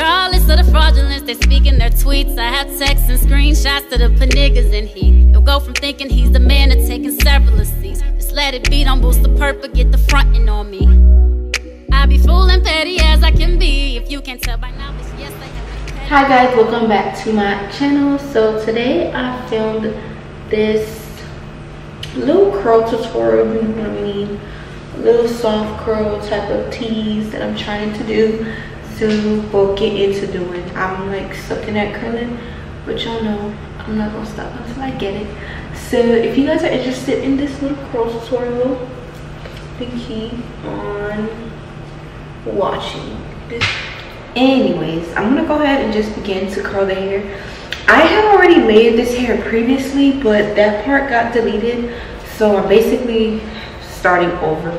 Regardless of the fraudulence, they speak in their tweets. I have texts and screenshots to the put niggas in heat. You'll go from thinking he's the man to taking several seats. Just let it be, don't boost the perp or get the frontin' on me. I be fooling petty as I can be. If you can't tell by now, bitch, yes, I have. Hi guys, welcome back to my channel. So today I filmed this little curl tutorial, you know what I mean, a little soft curl type of tease that I'm trying to do. So we'll get into doing. I'm like sucking at curling, but y'all know I'm not gonna stop until I get it. So if you guys are interested in this little curl tutorial, then keep on watching this. Anyways, I'm gonna go ahead and just begin to curl the hair. I had already layered this hair previously, but that part got deleted, so I'm basically starting over.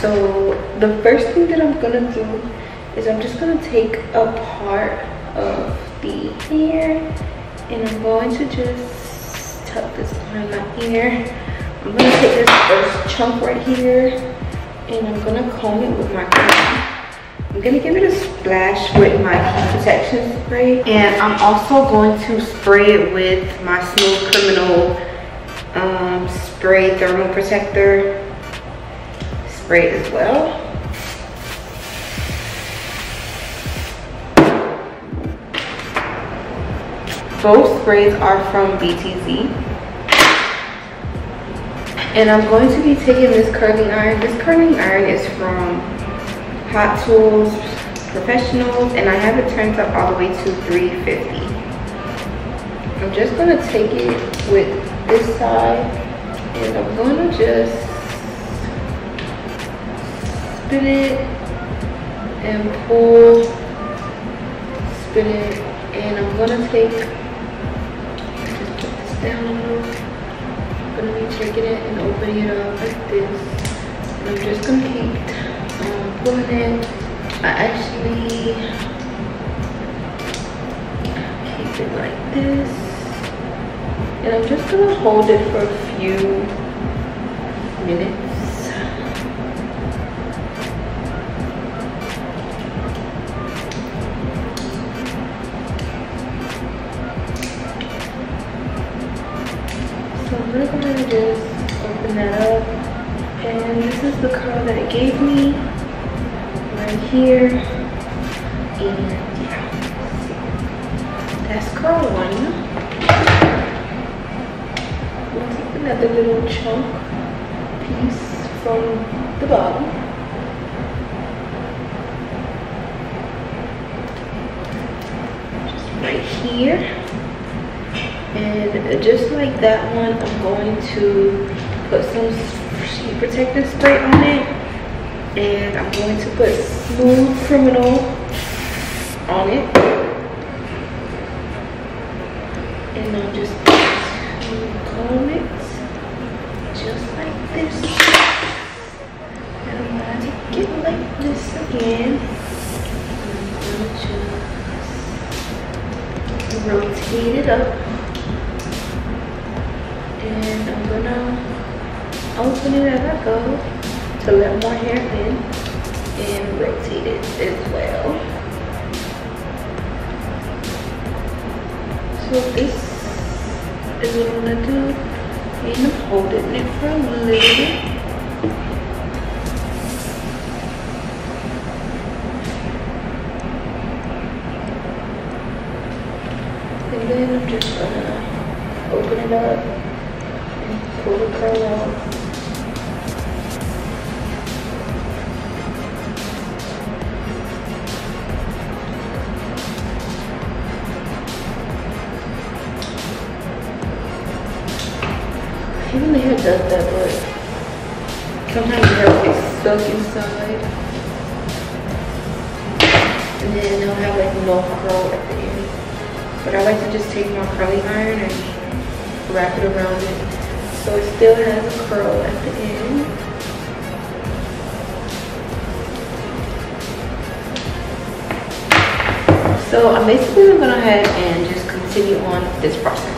So the first thing that I'm gonna do is I'm just gonna take a part of the hair and I'm going to just tuck this behind my ear. I'm gonna take this first chunk right here and I'm gonna comb it with my comb. I'm gonna give it a splash with my heat protection spray, and I'm also going to spray it with my Smooth Criminal spray thermal protector spray as well. Both sprays are from BTZ. And I'm going to be taking this curling iron. This curling iron is from Hot Tools Professionals, and I have it turned up all the way to 350. I'm just going to take it with this side and I'm going to just spin it and pull, spin it, and I'm going to take, just put this down a little. I'm going to be taking it and opening it up like this, and I'm just going to keep pulling it. I actually keep it like this, and I'm just gonna hold it for a few minutes. So I'm gonna go ahead and just open that up, and this is the curl that it gave me right here. And yeah, that's curl one. We'll take another little chunk piece from the bottom. Just right here. And just like that one, I'm going to put some sheet protective spray on it. And I'm going to put Smooth Criminal on it. And I'm just going to comb it just like this. And I'm going to take it like this again. And I'm going to just rotate it up. And I'm going to open it as I go to let more hair in and rotate it as well. So this is what I'm gonna do, and I'm holding it for a little bit. And then I'm just gonna open it up and pull the curl out. Even the hair does that, but sometimes the hair gets stuck inside. And then it'll have like no curl at the end. But I like to just take my curling iron and wrap it around it so it still has a curl at the end. So I'm basically going to go ahead and just continue on this process.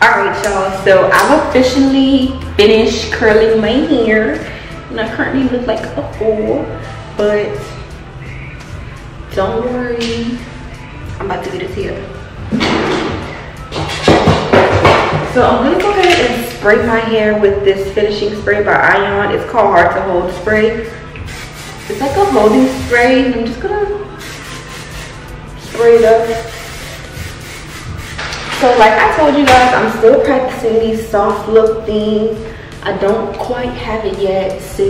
Alright y'all, so I've officially finished curling my hair and I currently look like a fool, but don't worry, I'm about to get it together. So I'm gonna go ahead and spray my hair with this finishing spray by Ion. It's called Hard to Hold spray. It's like a holding spray and I'm just gonna spray it up. So like I told you guys, I'm still practicing these soft look things. I don't quite have it yet, so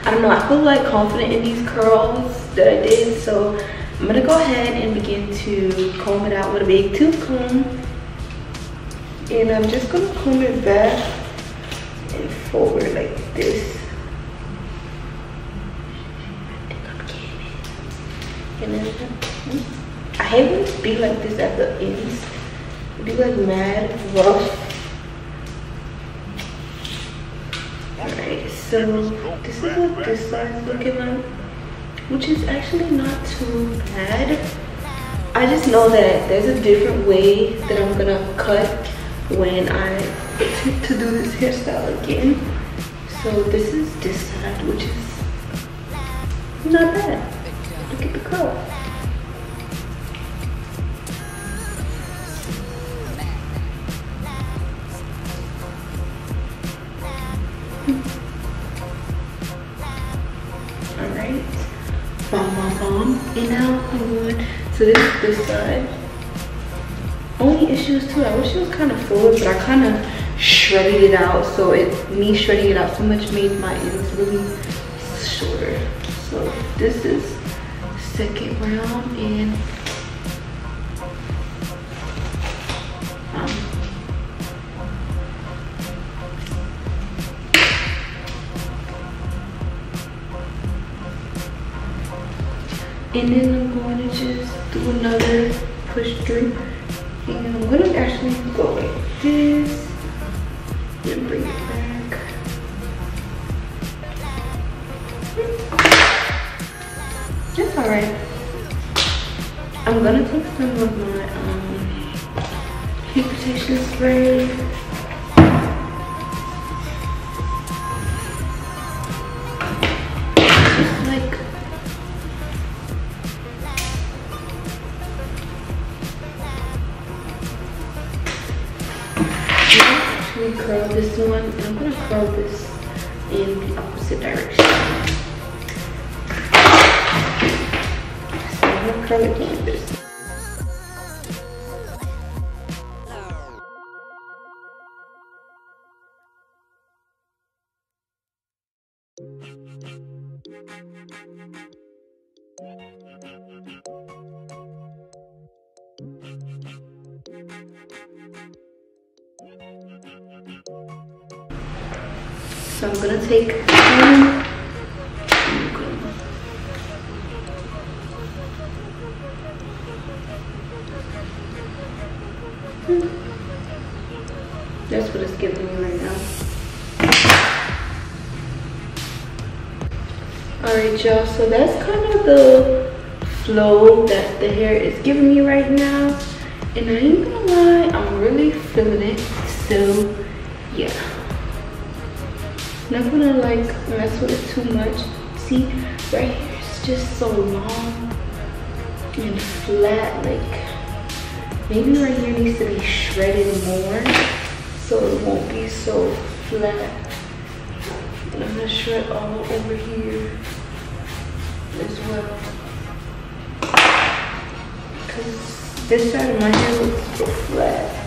I don't know, I feel like confident in these curls that I did, so I'm gonna go ahead and begin to comb it out with a big tooth comb. And I'm just gonna comb it back and forward like this. And then I hate when it be like this at the ends. Be like mad rough. Alright, so this is what this side's looking like, which is actually not too bad. I just know that there's a different way that I'm gonna cut when I attempt to do this hairstyle again. So this is this side, which is not bad. Look at the curl. Alright, and now I'm going to this side. Only issues too, I wish it was kind of forward, but I kind of shredded it out, so me shredding it out so much made my ends really shorter. So this is second round, and then I'm going to just do another push through, and I'm going to actually go like this and bring it back. That's alright. I'm going to take some of my heat protection spray. Just like curl this one, and I'm gonna curl this in the opposite direction. So I'm gonna curl it like this. So I'm gonna take That's what it's giving me right now. Alright y'all, so that's kind of the flow that the hair is giving me right now. And I ain't gonna lie, I'm really feeling it. So yeah. Not gonna like mess with it too much. See, right here it's just so long and flat. Like maybe right here needs to be shredded more so it won't be so flat. And I'm gonna shred all over here as well, because this side of my hair looks so flat.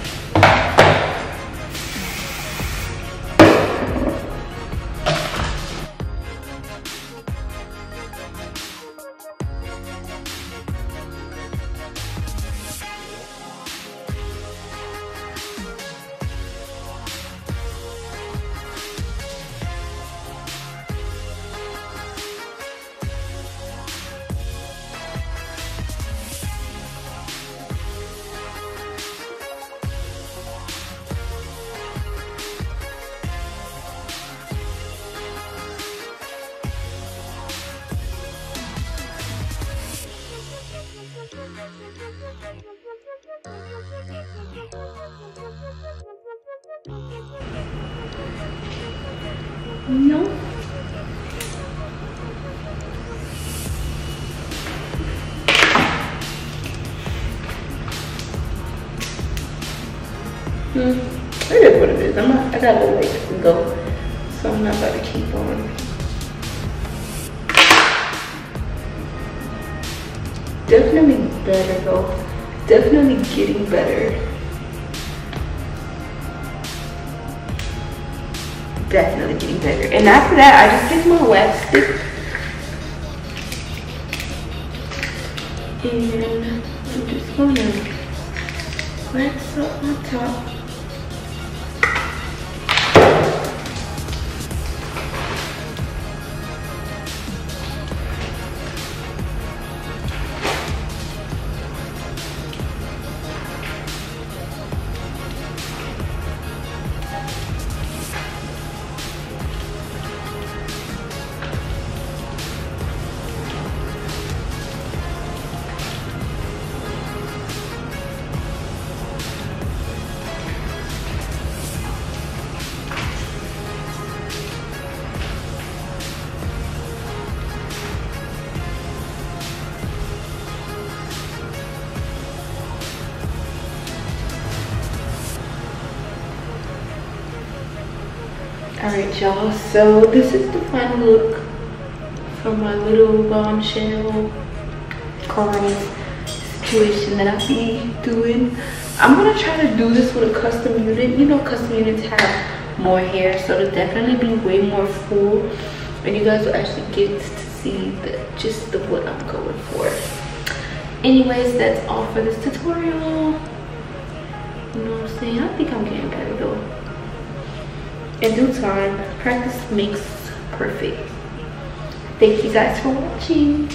No. It is what it is. I got a little ways to go, so I'm not about to keep on. Definitely better though. Definitely getting better. Definitely getting better. And after that, I just take my wax stick and I'm just gonna wax up my top. Alright y'all, so this is the final look from my little bombshell curl situation that I be doing. I'm gonna try to do this with a custom unit. You know, custom units have more hair, so it'll definitely be way more full, and you guys will actually get to see the gist of what I'm going for. Anyways, that's all for this tutorial. You know what I'm saying? I think I'm getting better though. In due time, practice makes perfect. Thank you guys for watching.